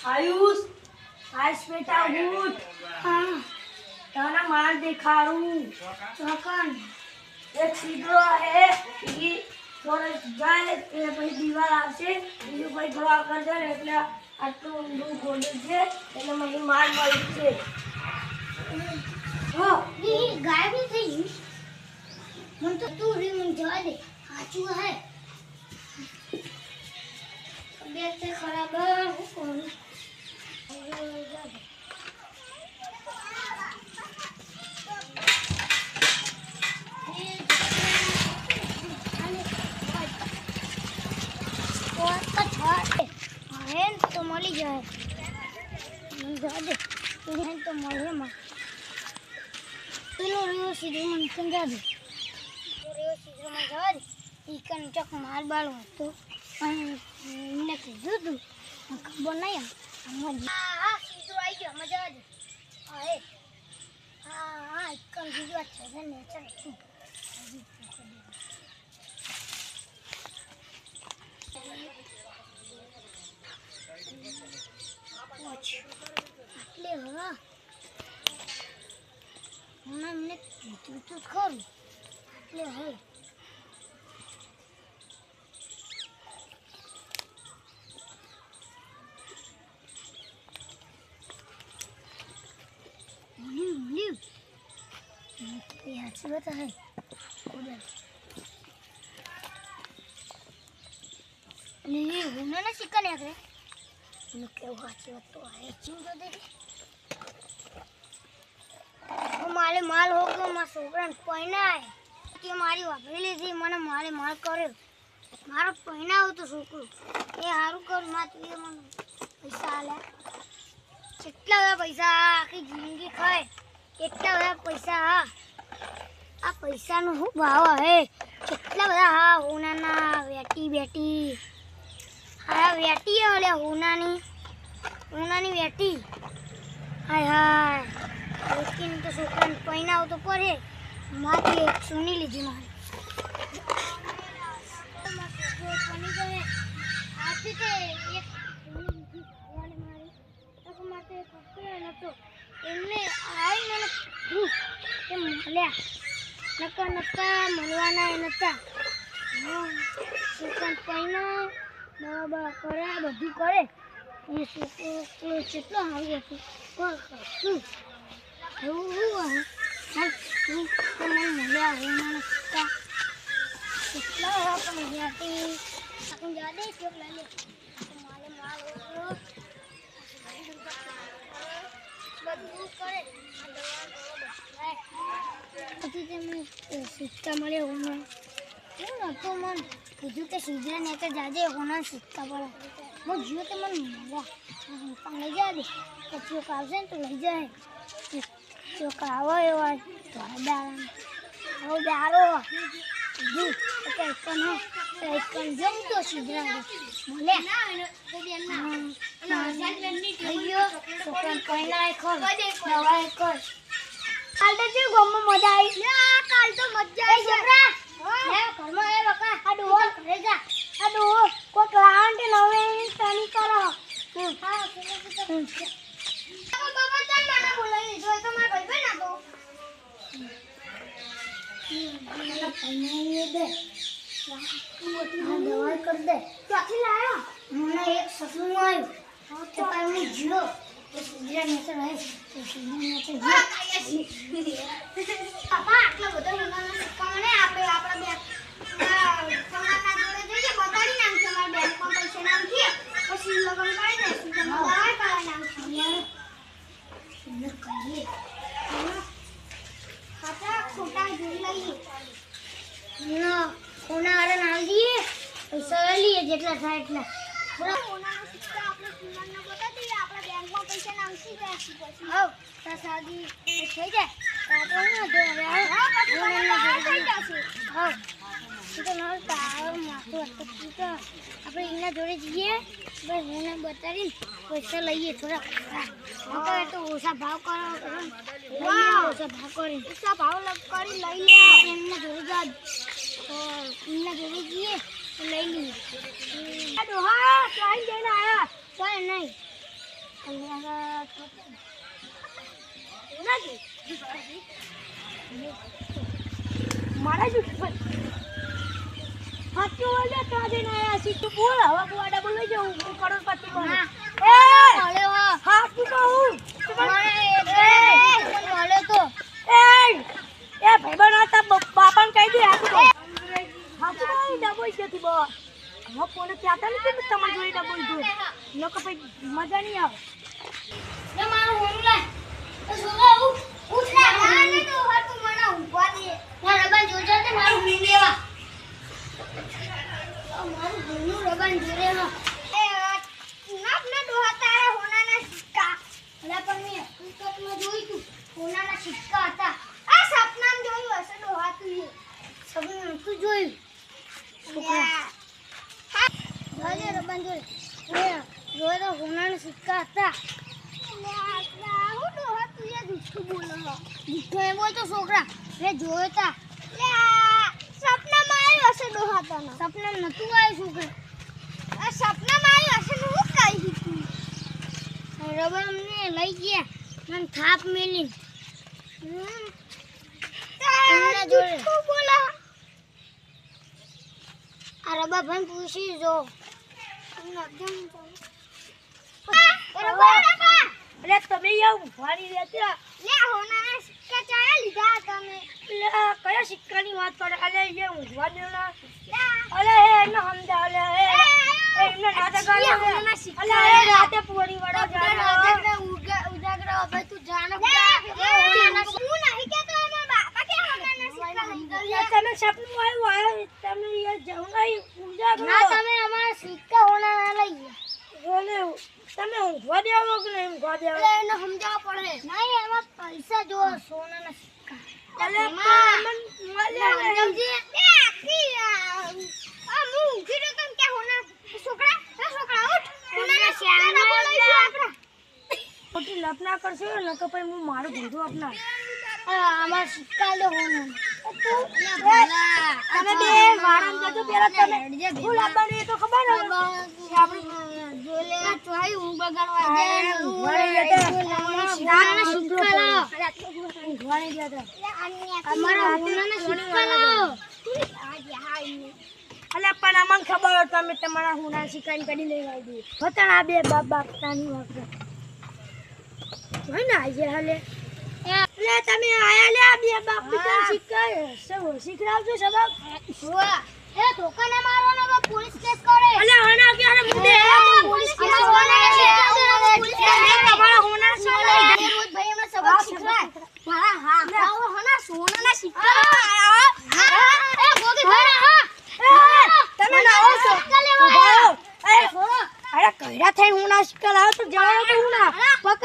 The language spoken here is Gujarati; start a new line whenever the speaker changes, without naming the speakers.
आयुष आज बेटा उठ। हाँ ताना मार दिखाऊं चौकन एक सीधो है ये थोड़ा जाए ये भाई दीवार आसे ये भाई थोड़ा कर दे એટલે આટલું ઊંડું ખોલે છે એટલે મને માર મળી છે।
हो ये गायब ही થઈ मन तो तू रे मन जवा दे साचू है तबियत से खराब है कौन तो मली जाए तो मले मा पेलो रियो सीधो मन समझा दे रियो सीधो मन जवा दे ईकन चक मार बाल तो मैंने कीधु तू खबर नहीं हां सीधो आई गयो मजा दे हां हां ईकन सीधो अच्छा है नेचर એટલે હા મને કીધું તો ખરું એટલે હવે अच्छी बात है ये उन्होंने सिक्का नहीं आते क्या अच्छी बात तो है चिंग कर दे माले माल हो गयो मार छोकरा पहिना है के मारी वापरेली थी मने माले माल करे मारो पहिना हो तो छोकरो ए हारू कर मात ये मन पैसा आले કેટલા બધા પૈસા આખી જિંદગી ખાય કેટલા બધા પૈસા આ પૈસાનો શું ભાવ હે કેટલા બધા હા હોનાના વેટી બેટી હા વેટી ઓલે હોનાની વેટી હાય હાય लेकिन तो छोकरा पहिना हो तो परे माती एक सुनी लीजिए मारे बनी गए आती थे एक वाले मारे तो माते पकड़े न तो इनने आई मैंने के मल्या नका मलवाना नता छोकरा पहिना बाबा करे બધું કરે એ છોકરો કેટલો હારું હતું શું हुआ है तो मैं मिला हूँ मैंने कितना है अपन जाती अपन जाते क्यों ले ले माले माल हो बदबू करे अभी जब मैं सिक्का मले हूँ मैं ना तो मन कुछ के सीधे नेकर जाते होना सिक्का पड़ा वो जियो तो मन मिला हम ले जा दे कच्चे कागज तो ले जाए जो कावा है वो तो दारो वो दारो जी ओके कौन जम तो सीधा बोले अयो तो कौन पहिना है खोल दवा है खोल काल तो जो गम मजा आई ना काल तो मजा आई जबरा ले घर में ए बका आडू करे जा आडू को क्लांट नवे तनी करो हां बाबा चल माना बोलाई जो तो मार भाई बना दो ये दे दवाई कर दे क्या लाया मैंने एक ससुर आयो तो पर मैं जियो तो सीधे नीचे रहे तो सीधे नीचे पापा આટલો બધો લગાવવાનો કોને આપે આપડા બેંક તમારા જોડે જોઈએ બતાડી નામ તમારા બેંક માં પૈસા નામ છે પછી લગન કરી દે તમે દવાઈ કરાવી નામ છે न कहिए खाता खोटा जोड़ी लाइए ना कोना आरे नाल दिए पैसा लिए જેટલા થાય એટલા બરાબર કોનાનો સિક્કા આપણે સુનાન ન બતા દઈએ આપણા બેંકમાં પૈસા નાખી જાય પછી હા તા સાદી થઈ જાય તો ન દે હા પછી થઈ જશે હા તો ન તાર માથું અટકી તો આપણે એના જોડે જઈએ બસ મને બતાવીને પૈસા લઈએ થોડા तो ओसा भाव करो वाह ओसा भाव करी ओसा भाव लग करी लई ले एमने जोड़ी जा तो इनने जोड़ी दिए तो लई ली अरे हां क्लाइंट देना आया कोई नहीं
મારા જ હાચું બોલે તો આજે ના સીધું બોલ હવે બુઆડા બોલઈ જાઉં હું કરોડપતિ બનું એ હાચું કહું
મળે તો
એ ભાઈબંધ હતા બાપાને કહી દે હાચું કહું ડબોઈ જતી બસ હવે કોને કહેતા નથી કે તમારી જોડે ડબોઈ જો લોકો પછી મજા નહીં આવે
મારું હોમ લે તો છોકરા ઉઠ લે ના ને તો તું મને ઊભા દે ના રબન જોજે તે મારું હોમ લેવા મારું હોમનું રબન જોરે હા એ નાપ ના ડોહા તારા હોનાના સિક્કા અલા પણ મેં હકીકતમાં જોઈ તું હોનાના સિક્કા હતા આ સપનામાં જોયું હશે ડોહા તું સપનામાં તું જોયું જોજે રબન જોજે જોયે તો હોનાના સિક્કા હતા છોકરા રે જોયો તા સપનામાં આવ્યો હશે ડોહા તને સપનામાં નતું આવ્યું છોકરા આ સપનામાં આવ્યો હશે ને હું કહી તું રબર અમને લઈ ગયા મને થાપ મેલી એમના જોડે બોલા આ રબા ભાઈ પૂછી જો
અરે તમે યાર ભારી રહેતા
લે હોના સિક્કા ચાયા લીધા તમે
લે કયા સિક્કાની વાત કરે અલે એ ઊંઘવા દેવના અલે એ એને સમજા અલે એ એને નાટક કરે અલે એ રાતે પોરી વડા જાણે
ઉજાગરા ભાઈ તું જાણ હું નહીં કેતો અમાર બાપા કે હોના સિક્કા લઈ ગયા
તમે સપનું આવ્યું તમે એ જંગાઈ ઉજાગરો
ના તમે અમાર સિક્કા હોના ના લઈ ગયા
બોલે તમે ઊંઘવા દેવો કે નહીં ઊંઘવા દેવો
એને સમજાવવા પડે નહીં એમાં પૈસા જો સોનાના સિક્કા
અલે મન મળે
સમજી એ આખી આ હું ઊંઘી રહ્યો તને કે હોના છોકરા ઉઠ હોનાના સિક્કા બોલાઈશું આપણે
ખોટી લપ ના કરશો ને કે પછી હું મારું ધંધો અપના
અમાર સિક્કા લે હોના
તમે બે વાળામ જજો પેલા તમે ફૂલ આપવાની તો ખબર ને આપણે
જોલે ચોઈ હું બગાડવા દે
નાના સિક્કા લાવો ઊંઘવાની ગયા હતા
અમારા હોનાના સિક્કા લાવો
અલે પણ અમને ખબર હોય તમે તમારા હોના સિક્કા કાઢી લઈ આવી દે હતા આ બે બાપ તાની વાત હોય ને આજે હાલે લે તમે આયા લે આ બે બાપ પિતા સિક્કા શીખડાવજો સબક
જોવા એ ધોકાને મારવાનો તો પોલીસ કેસ કરે
અલે હોના કે અરે મુદે
પોલીસ કેસ
તમારા હોના સિક્કા
રોજ ભાઈ એમને સબક શીખવાય હા હોના સોનાના સિક્કા એ ગોગી ભાઈ હા
તમે લાવો છો
સિક્કા લેવા
અરે કઈરા થઈ હોના સિક્કા લાવો તો જવાનો તો હોના પગ